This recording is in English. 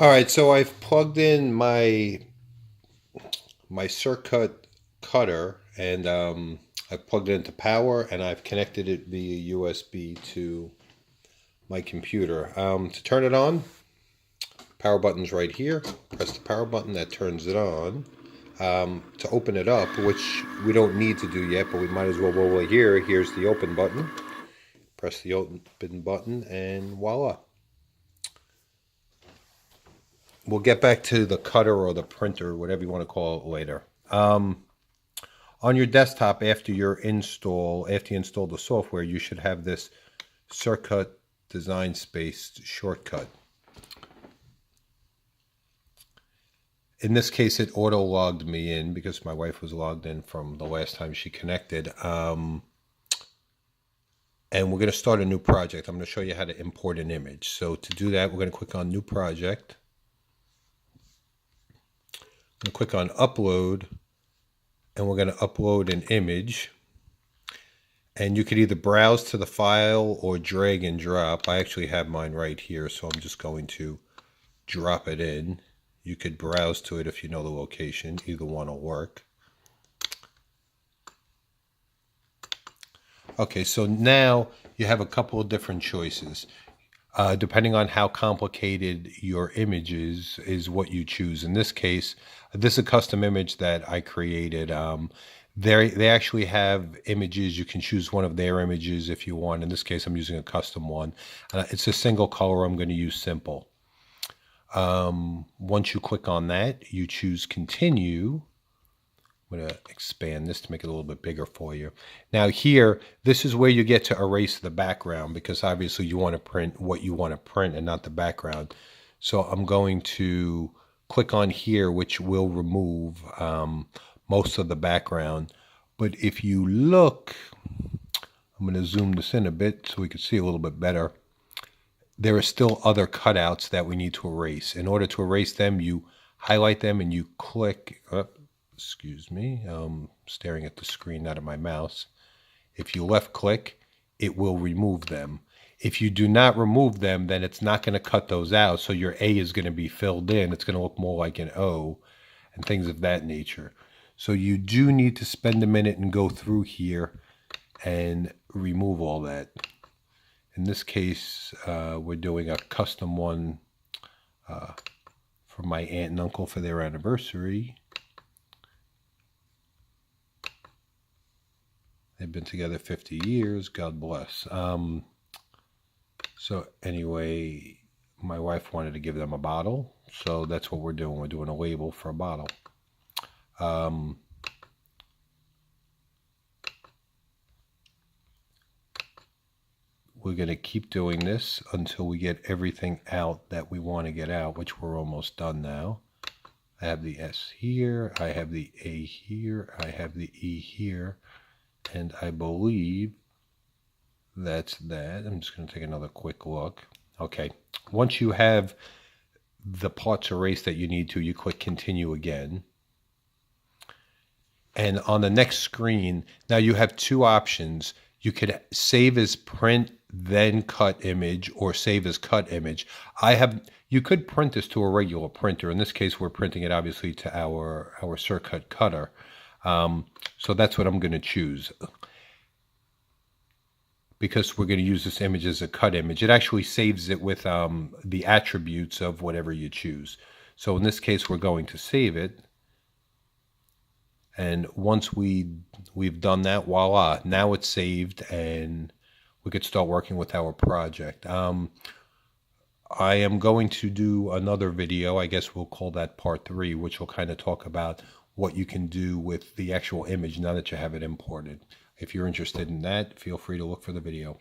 All right, so I've plugged in my Cricut cutter, and I've plugged it into power, and I've connected it via USB to my computer. To turn it on, power button's right here. Press the power button, that turns it on. To open it up, which we don't need to do yet, but we might as well while we're here. Here's the open button. Press the open button, and voila. We'll get back to the cutter or the printer, whatever you want to call it, later. On your desktop, after you install the software, you should have this Cricut Design Space shortcut. In this case, it auto-logged me in because my wife was logged in from the last time she connected. And we're going to start a new project. I'm going to show you how to import an image. So to do that, we're going to click on New Project. I'm going to click on Upload, and we're going to upload an image. And you could either browse to the file or drag and drop. I actually have mine right here, so I'm just going to drop it in. You could browse to it if you know the location. Either one will work. Okay, so now you have a couple of different choices. Depending on how complicated your image is what you choose. In this case, this is a custom image that I created. They actually have images. You can choose one of their images if you want. In this case, I'm using a custom one. It's a single color. I'm going to use simple. Once you click on that, you choose continue. I'm going to expand this to make it a little bit bigger for you. Now here, this is where you get to erase the background, because obviously you want to print what you want to print and not the background. So I'm going to click on here, which will remove most of the background. But if you look, I'm going to zoom this in a bit so we can see a little bit better. There are still other cutouts that we need to erase. In order to erase them, you highlight them and you click, excuse me, I'm staring at the screen, not at my mouse. If you left click, it will remove them. If you do not remove them, then it's not going to cut those out. So your A is going to be filled in. It's going to look more like an O and things of that nature. So you do need to spend a minute and go through here and remove all that. In this case, we're doing a custom one for my aunt and uncle for their anniversary. They've been together 50 years, God bless. So anyway, my wife wanted to give them a bottle, so that's what we're doing. We're doing a label for a bottle. We're going to keep doing this until we get everything out that we want to get out, which we're almost done now. I have the S here, I have the A here, I have the E here, and I believe that's that. I'm just going to take another quick look. Okay, once you have the parts erased that you need to, you click continue again. And on the next screen, now you have two options. You could save as print, then cut image, or save as cut image. You could print this to a regular printer. In this case, we're printing it obviously to our Cricut cutter. So that's what I'm going to choose, because we're going to use this image as a cut image. It actually saves it with the attributes of whatever you choose. So in this case, we're going to save it. And once we've done that, voila, now it's saved and we could start working with our project. I am going to do another video, I guess we'll call that part 3, which will kind of talk about what you can do with the actual image now that you have it imported. If you're interested in that, feel free to look for the video.